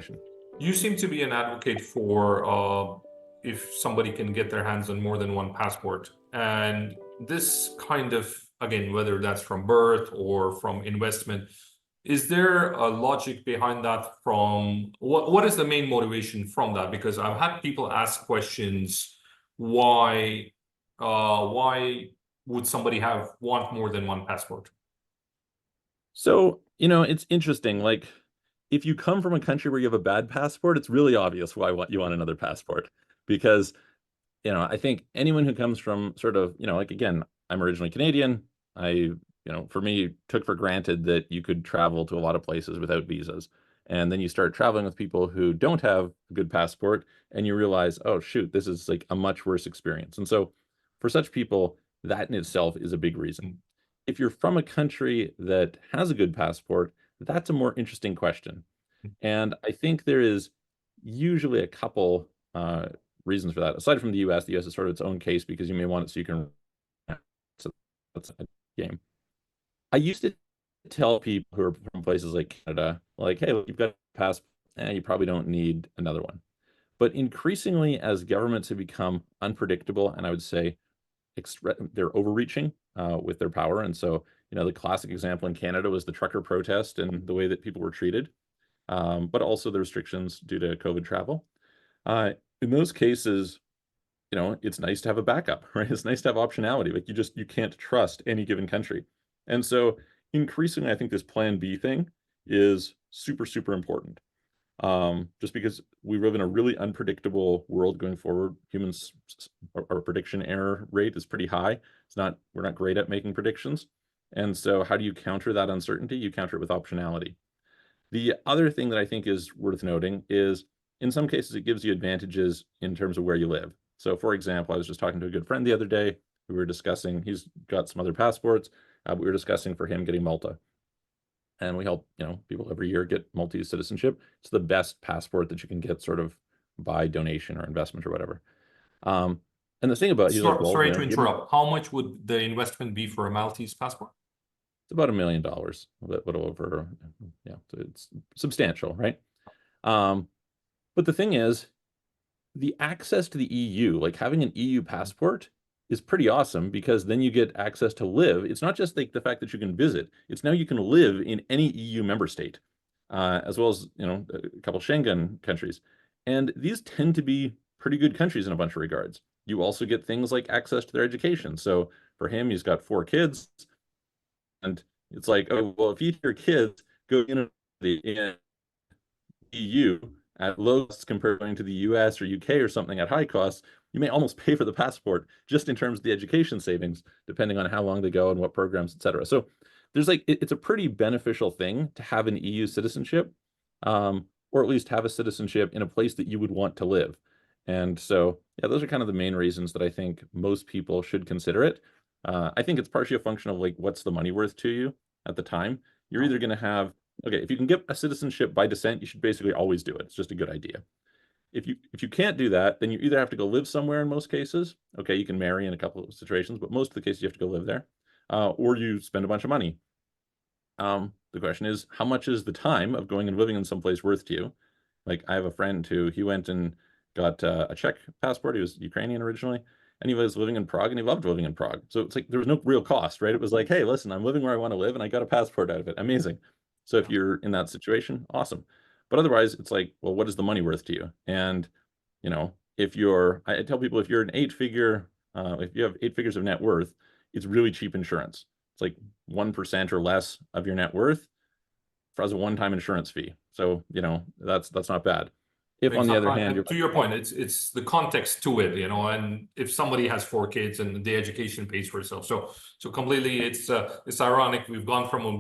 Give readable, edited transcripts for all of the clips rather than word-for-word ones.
situation. You seem to be an advocate for if somebody can get their hands on more than one passport. And this kind of, again, whether that's from birth or from investment, is there a logic behind that? From what is the main motivation from that? Because I've had people ask questions, why would somebody want more than one passport? So, it's interesting. Like, if you come from a country where you have a bad passport, it's really obvious why you want another passport. Because, I think anyone who comes from sort of, like, again, I'm originally Canadian. For me, took for granted that you could travel to a lot of places without visas. And then you start traveling with people who don't have a good passport, and you realize, oh, shoot, this is like a much worse experience. And so for such people, that in itself is a big reason. If you're from a country that has a good passport, that's a more interesting question. And I think there is usually a couple reasons for that. Aside from the US is sort of its own case because you may want it so you can. So that's a game. I used to tell people who are from places like Canada, like, hey, look, you've got a passport, you probably don't need another one. But increasingly, as governments have become unpredictable, and I would say they're overreaching with their power. And so, the classic example in Canada was the trucker protest and the way that people were treated, but also the restrictions due to COVID travel. In those cases, it's nice to have a backup, right? It's nice to have optionality. Like you can't trust any given country. And so increasingly, I think this plan B thing is super, super important. Just because we live in a really unpredictable world going forward. Humans, our prediction error rate is pretty high. We're not great at making predictions. And so how do you counter that uncertainty? You counter it with optionality. The other thing that I think is worth noting is in some cases, it gives you advantages in terms of where you live. So for example, I was just talking to a good friend the other day. We were discussing, he's got some other passports. We were discussing for him getting Malta. And we help, people every year get multi-citizenship. It's the best passport that you can get sort of by donation or investment or whatever. And the thing about he's like, well, sorry to interrupt. How much would the investment be for a Maltese passport? It's about $1 million, a little over, yeah, it's substantial, right? But the thing is, the access to the EU, like having an EU passport, is pretty awesome because then you get access to live. It's not just like the fact that you can visit, it's now you can live in any EU member state, as well as, a couple Schengen countries. And these tend to be pretty good countries in a bunch of regards. You also get things like access to their education. So for him, he's got 4 kids. And it's like, oh, well, if each of your kids go in the EU at low costs compared to the US or UK or something at high costs, you may almost pay for the passport just in terms of the education savings, depending on how long they go and what programs, et cetera. So there's it's a pretty beneficial thing to have an EU citizenship, or at least have a citizenship in a place that you would want to live. And so, yeah, those are kind of the main reasons that I think most people should consider it. I think it's partially a function of like, what's the money worth to you at the time? You're either going to have, okay, if you can get a citizenship by descent, you should basically always do it. It's just a good idea. If you can't do that, then you either have to go live somewhere in most cases. Okay, you can marry in a couple of situations, but most of the cases you have to go live there, or you spend a bunch of money. The question is, how much is the time of going and living in some place worth to you? Like I have a friend who he went and got a Czech passport. He was Ukrainian originally, and he was living in Prague, and he loved living in Prague. So it's like there was no real cost, right? It was like, hey, listen, I'm living where I want to live, and I got a passport out of it. Amazing. So if you're in that situation, awesome. But otherwise, it's like, well, what is the money worth to you? And I tell people if you're an if you have 8 figures of net worth, it's really cheap insurance. It's like 1% or less of your net worth as a one-time insurance fee. So, that's not bad. If on the other hand, to your point, it's the context to it, and if somebody has 4 kids and the education pays for itself. So completely, it's ironic. We've gone from,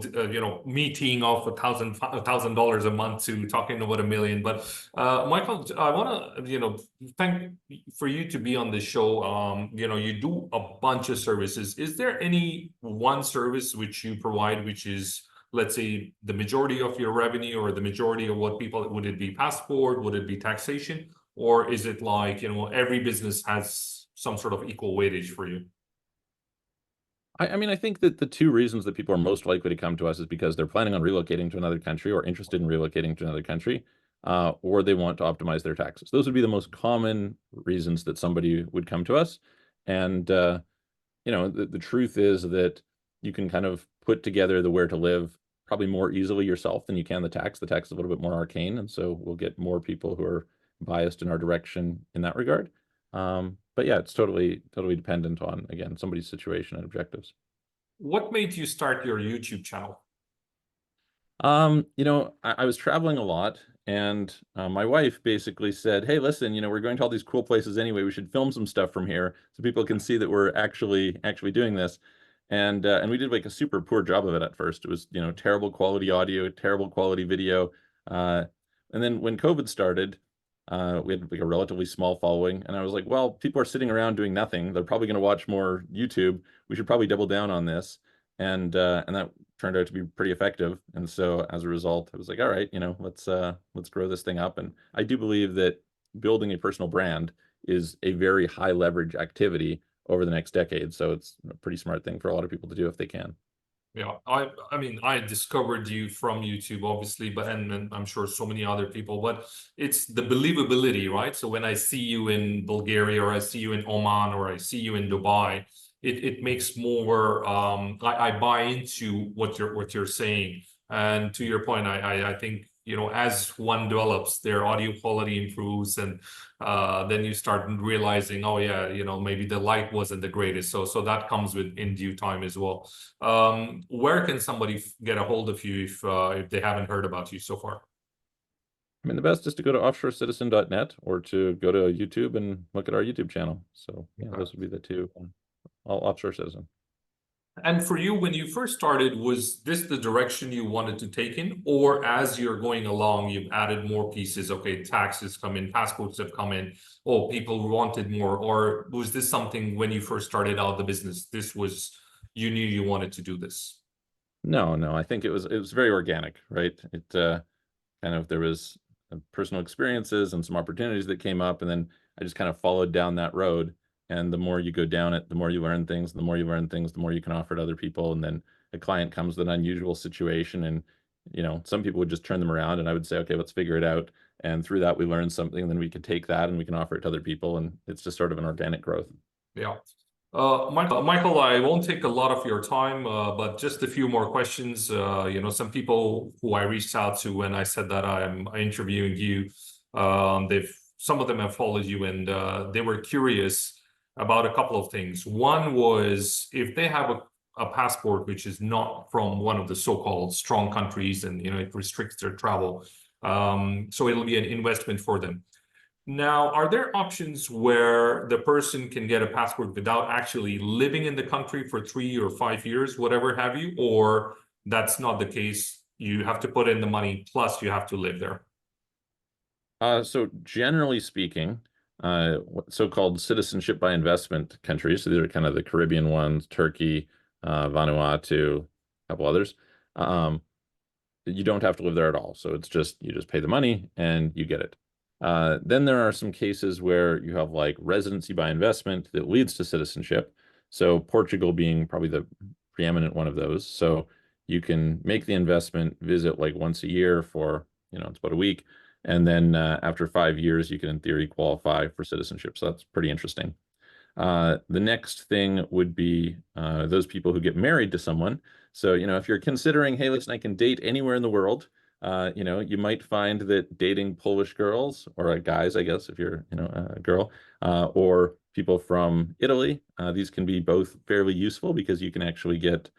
me teeing off $1,000 a month to talking about $1 million. But Michael, I want to, thank for you to be on this show. You do a bunch of services. Is there any one service which you provide, which is, let's say, the majority of your revenue or the majority of what people, would it be passport, would it be taxation, or is it like, every business has some sort of equal weightage for you? I mean, I think that the 2 reasons that people are most likely to come to us is because they're planning on relocating to another country or interested in relocating to another country. or they want to optimize their taxes. Those would be the most common reasons that somebody would come to us. And the truth is that you can kind of put together the where to live probably more easily yourself than you can the tax. The tax is a little bit more arcane, and so we'll get more people who are biased in our direction in that regard. But yeah, it's totally dependent on, again, somebody's situation and objectives. What made you start your YouTube channel? I was traveling a lot, and my wife basically said, "Hey, listen, we're going to all these cool places anyway. We should film some stuff from here so people can see that we're actually doing this." And we did like a super poor job of it at first. It was, terrible quality audio, terrible quality video. Uh, and then when COVID started, we had like a relatively small following, and I was like, "Well, people are sitting around doing nothing. They're probably going to watch more YouTube. We should probably double down on this." And that turned out to be pretty effective. And so as a result, I was like, all right, let's grow this thing up. And I do believe that building a personal brand is a very high leverage activity over the next decade. So it's a pretty smart thing for a lot of people to do if they can. Yeah, I mean, I discovered you from YouTube, obviously, but and I'm sure so many other people, but it's the believability, right? So when I see you in Bulgaria, or I see you in Oman, or I see you in Dubai, it makes more I buy into what you're saying. And to your point, I think, as one develops, their audio quality improves, and then you start realizing, oh yeah, maybe the light wasn't the greatest. So that comes with in due time as well. Where can somebody get a hold of you if they haven't heard about you so far? I mean, the best is to go to offshorecitizen.net or to go to YouTube and look at our YouTube channel. So yeah, Okay. those would be the two. All Offshore Citizen. And for you, when you first started, was this the direction you wanted to take in? Or as you're going along, you've added more pieces? Okay, taxes come in, passports have come in. Oh, people wanted more. Or was this something when you first started out the business, you knew you wanted to do this? No, I think it was very organic, right? There was personal experiences and some opportunities that came up, and then I just kind of followed down that road. And the more you go down it, the more you learn things. The more you learn things, the more you can offer to other people. And then a client comes with an unusual situation, and some people would just turn them around, and I would say, okay, let's figure it out. And through that, we learn something, and then we can take that and we can offer it to other people, and it's just sort of an organic growth. Yeah. Michael, I won't take a lot of your time, but just a few more questions. Some people who I reached out to when I said that I'm interviewing you, some of them have followed you, and they were curious about a couple of things. One was if they have a passport which is not from one of the so-called strong countries, and it restricts their travel, so it'll be an investment for them. Now, are there options where the person can get a passport without actually living in the country for 3 or 5 years, whatever have you, or that's not the case? You have to put in the money, plus you have to live there. So generally speaking, so-called citizenship by investment countries, so these are kind of the Caribbean ones, Turkey, Vanuatu, a couple others. You don't have to live there at all. So you just pay the money and you get it. Then there are some cases where you have like residency by investment that leads to citizenship. So Portugal being probably the preeminent one of those. So you can make the investment, visit like once a year for, it's about a week. And then after 5 years, you can in theory qualify for citizenship. So that's pretty interesting. The next thing would be those people who get married to someone. So, if you're considering, hey, listen, I can date anywhere in the world, you might find that dating Polish girls or guys, I guess, if you're, a girl, or people from Italy, these can be both fairly useful because you can actually get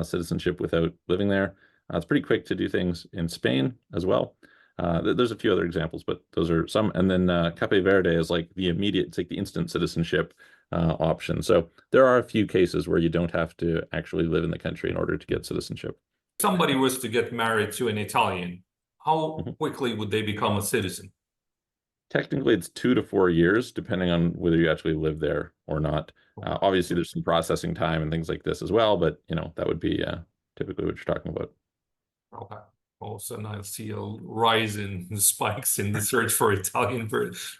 citizenship without living there. It's pretty quick to do things in Spain as well. There's a few other examples, but those are some. And then Cape Verde is like it's like the instant citizenship option. So there are a few cases where you don't have to actually live in the country in order to get citizenship. Somebody was to get married to an Italian, how Mhm. quickly would they become a citizen? Technically, it's 2 to 4 years, depending on whether you actually live there or not. Okay. Obviously, there's some processing time and things like this as well, but that would be typically what you're talking about. Okay. All of a sudden, I see a rise in spikes in the search for Italian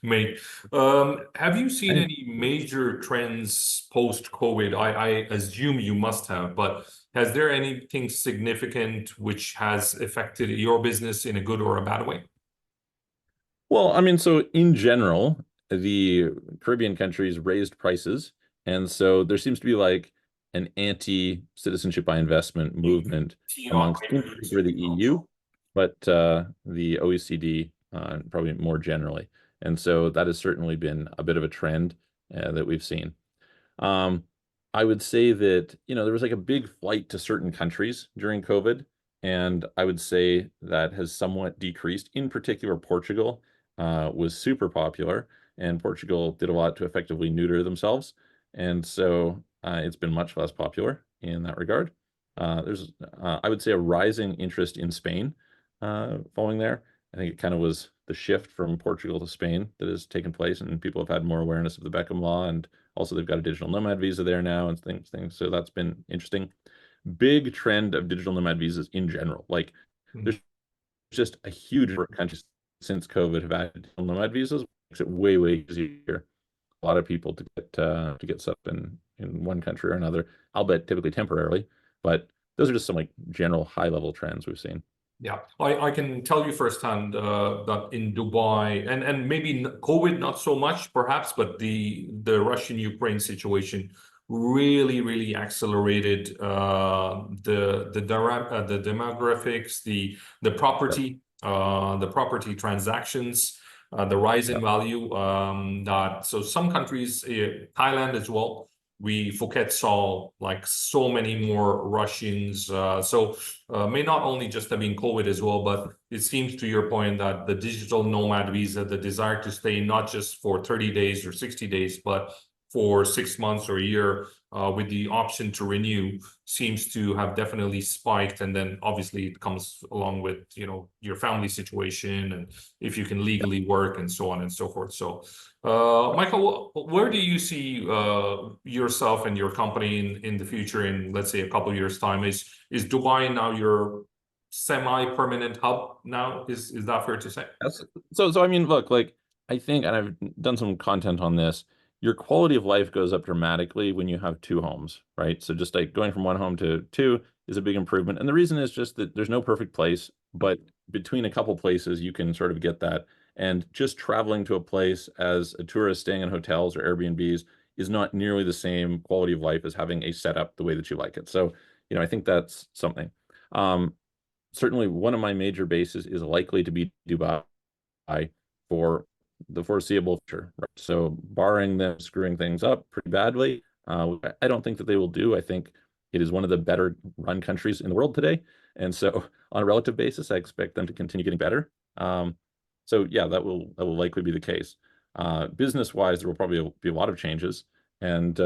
mate. Have you seen And any major trends post-COVID? I assume you must have, but has there anything significant which has affected your business in a good or a bad way? Well, I mean, so in general, the Caribbean countries raised prices, and so there seems to be like an anti-citizenship by investment movement Team amongst, in operators. particular, the EU, but the OECD probably more generally. And so that has certainly been a bit of a trend that we've seen. Um, I would say that, there was like a big flight to certain countries during COVID, and I would say that has somewhat decreased. In particular, Portugal was super popular, and Portugal did a lot to effectively neuter themselves. And so it's been much less popular in that regard. I would say, a rising interest in Spain following there. I think it kind of was the shift from Portugal to Spain that has taken place, and people have had more awareness of the Beckham Law, and also they've got a digital nomad visa there now and things. So that's been interesting. Big trend of digital nomad visas in general. Like Mhm. there's just a huge number of countries since COVID have had digital nomad visas, makes it way, way easier. A lot of people to get set up in one country or another, albeit typically temporarily. But those are just some like general high level trends we've seen. Yeah, I can tell you firsthand that in Dubai, and maybe COVID not so much perhaps, but the Russian-Ukraine situation really accelerated the demographics, Yep. the property transactions, the rise in Yep. value. That so some countries, Thailand as well. Phuket saw like so many more Russians. May not only just have been COVID as well, but it seems to your point that the digital nomad visa, the desire to stay not just for 30 days or 60 days, but for 6 months or a year, with the option to renew, seems to have definitely spiked. And then obviously it comes along with, your family situation and if you can Yep. legally work and so on and so forth. So, Michael, where do you see yourself and your company in the future in, let's say, a couple of years' time? Is Dubai now your semi-permanent hub now? Is that fair to say? So I mean, look, like I think, and I've done some content on this, your quality of life goes up dramatically when you have two homes, right? So just like going from one home to two is a big improvement. And the reason is just that there's no perfect place, but between a couple places you can sort of get that. And just traveling to a place as a tourist staying in hotels or Airbnbs is not nearly the same quality of life as having a setup the way that you like it. So, I think that's something. Um, Certainly one of my major bases is likely to be Dubai for the foreseeable future. Right? So, barring them screwing things up pretty badly, I don't think that they will do. I think it is one of the better run countries in the world today. And so, on a relative basis, I expect them to continue getting better. So, yeah, that will likely be the case. Business wise, there will probably be a lot of changes. And,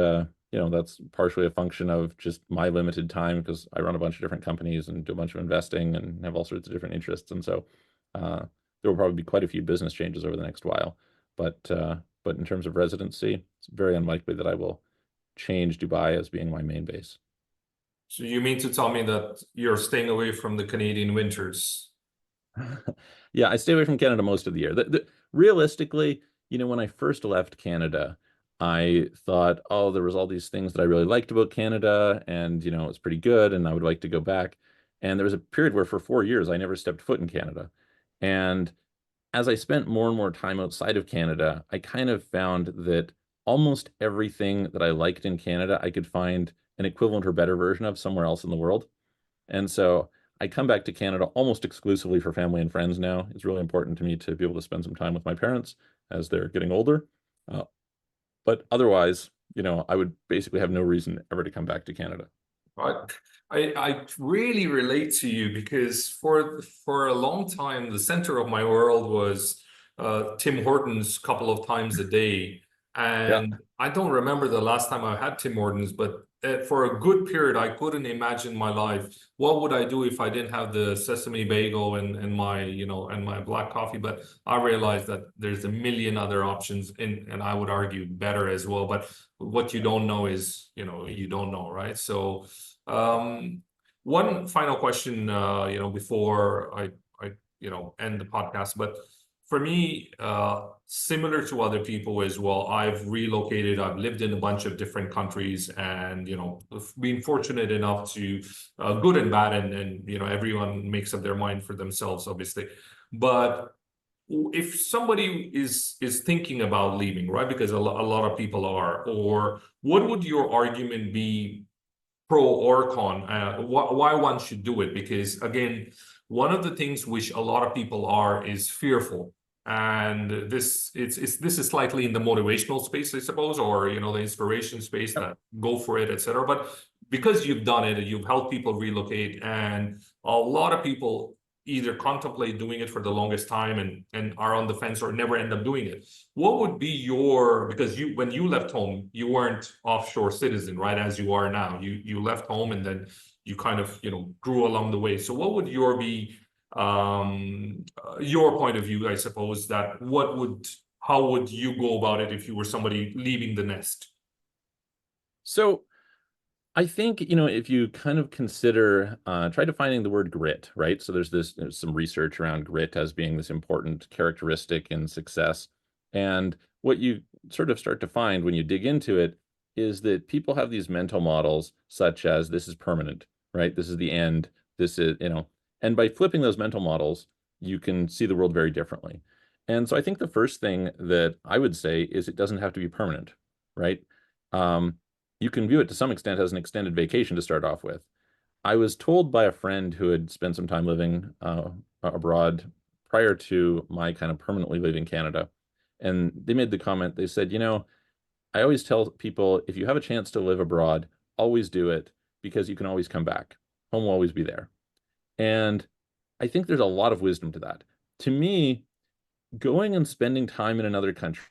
that's partially a function of just my limited time because I run a bunch of different companies and do a bunch of investing and have all sorts of different interests. And so, there will probably be quite a few business changes over the next while. But in terms of residency, it's very unlikely that I will change Dubai as being my main base. So you mean to tell me that you're staying away from the Canadian winters? Yeah, I stay away from Canada most of the year. Realistically, when I first left Canada, I thought, oh, there was all these things that I really liked about Canada, and it was pretty good, and I would like to go back. And there was a period where for 4 years I never stepped foot in Canada. And as I spent more and more time outside of Canada, I kind of found that almost everything that I liked in Canada, I could find an equivalent or better version of somewhere else in the world. And so I come back to Canada almost exclusively for family and friends now. It's really important to me to be able to spend some time with my parents as they're getting older. Uh, but otherwise, I would basically have no reason ever to come back to Canada. Right. I really relate to you because for a long time the center of my world was Tim Hortons a couple of times a day, Yeah. and I don't remember the last time I had Tim Hortons, but for a good period I couldn't imagine my life. What would I do if I didn't have the sesame bagel and my and my black coffee? But I realized that there's a million other options, and I would argue better as well. But what you don't know is you don't know, right? So um, one final question, before I end the podcast. But for me, similar to other people as well, I've relocated. I've lived in a bunch of different countries, and been fortunate enough to, good and bad, and everyone makes up their mind for themselves, obviously. But if somebody is thinking about leaving, right? Because a lot of people are, or what would your argument be pro or con, why one should do it? Because again, one of the things which a lot of people are is fearful. And this is slightly in the motivational space, I suppose, or the inspiration space, that go for it, etc. But because you've done it, you've helped people relocate, and a lot of people either contemplate doing it for the longest time and are on the fence or never end up doing it. What would be your, because you, when you left home, you weren't offshore citizen, right? As you are now, you left home and then you kind of, grew along the way. So what would your point of view, I suppose, that how would you go about it if you were somebody leaving the nest? So I think, if you kind of consider, try defining the word grit, right? So there's some research around grit as being this important characteristic in success. And what you sort of start to find when you dig into it is that people have these mental models such as this is permanent, right? This is the end. This is, and by flipping those mental models, you can see the world very differently. And so I think the first thing that I would say is it doesn't have to be permanent, right? Um, you can view it to some extent as an extended vacation to start off with. I was told by a friend who had spent some time living abroad prior to my kind of permanently leaving Canada. And they made the comment, they said, I always tell people if you have a chance to live abroad, always do it because you can always come back. Home will always be there. And I think there's a lot of wisdom to that. To me, going and spending time in another country,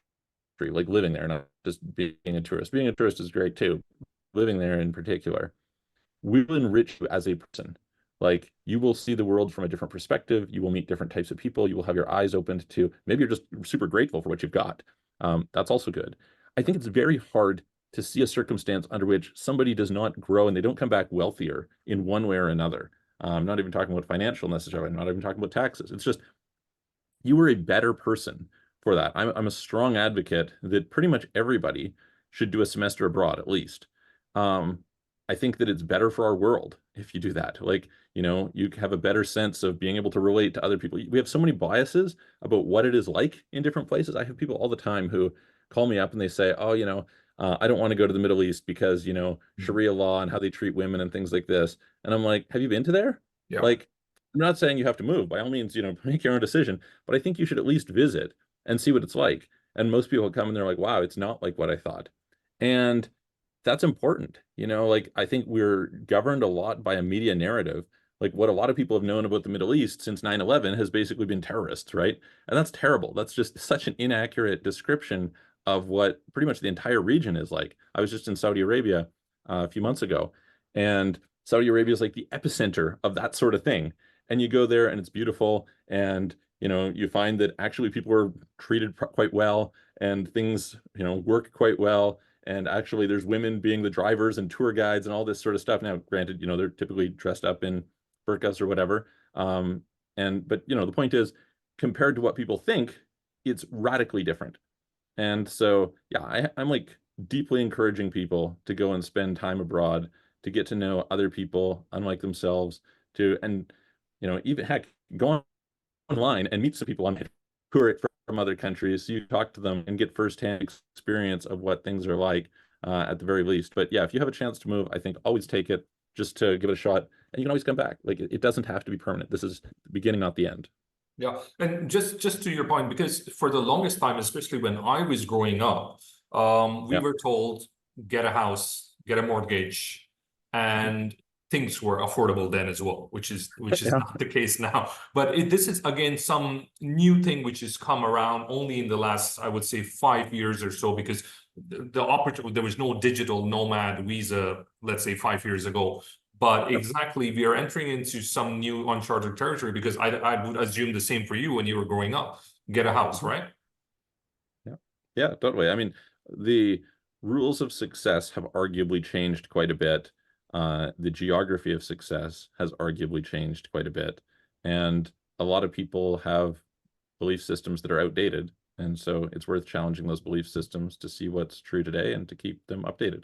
like living there, not just being a tourist. Being a tourist is great too. Living there in particular will enrich you as a person. Like you will see the world from a different perspective. You will meet different types of people. You will have your eyes opened to maybe you're just super grateful for what you've got. That's also good. I think it's very hard to see a circumstance under which somebody does not grow and they don't come back wealthier in one way or another. I'm not even talking about financial necessarily. I'm not even talking about taxes. It's just you were a better person for that. I'm a strong advocate that pretty much everybody should do a semester abroad at least. Um, I think that it's better for our world if you do that. Like, you have a better sense of being able to relate to other people. We have so many biases about what it is like in different places. I have people all the time who call me up and they say, oh, I don't want to go to the Middle East because, Sharia law and how they treat women and things like this. And I'm like, have you been to there? Yeah. Like, I'm not saying you have to move. By all means, make your own decision. But I think you should at least visit and see what it's like. And most people come and they're like, wow, it's not like what I thought. And that's important. Like I think we're governed a lot by a media narrative. Like what a lot of people have known about the Middle East since 9/11 has basically been terrorists, right? And that's terrible. That's just such an inaccurate description of what pretty much the entire region is like. I was just in Saudi Arabia a few months ago, and Saudi Arabia is like the epicenter of that sort of thing. And you go there and it's beautiful, and you find that actually people are treated quite well, and things work quite well, and actually there's women being the drivers and tour guides and all this sort of stuff. Now granted, they're typically dressed up in burqas or whatever, but the point is, compared to what people think, it's radically different. And so yeah, I'm like deeply encouraging people to go and spend time abroad, to get to know other people unlike themselves, to and even heck, go online and meet some people on who are from other countries. So you talk to them and get firsthand experience of what things are like, at the very least. But yeah, if you have a chance to move, I think always take it just to give it a shot. And you can always come back. Like it doesn't have to be permanent. This is the beginning, not the end. Yeah, and just to your point, because for the longest time, especially when I was growing up, we Yeah. were told get a house, get a mortgage, and things were affordable then as well, which is Yeah. not the case now. But this is again some new thing which has come around only in the last, I would say, 5 years or so, because the opportunity, there was no digital nomad visa, let's say 5 years ago. But exactly, we are entering into some new uncharted territory, because I would assume the same for you when you were growing up. Get a house, Mhm. right? Yeah. Yeah, totally. I mean, the rules of success have arguably changed quite a bit. The geography of success has arguably changed quite a bit. And a lot of people have belief systems that are outdated. And so it's worth challenging those belief systems to see what's true today and to keep them updated.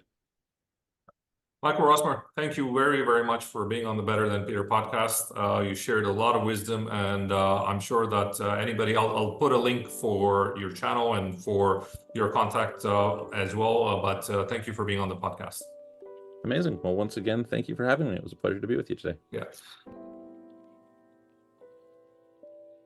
Michael Rosmer, thank you very, very much for being on the Better Than Peter podcast. You shared a lot of wisdom, and I'm sure that anybody, I'll put a link for your channel and for your contact as well. But thank you for being on the podcast. Amazing. Well, once again, thank you for having me. It was a pleasure to be with you today. Yeah.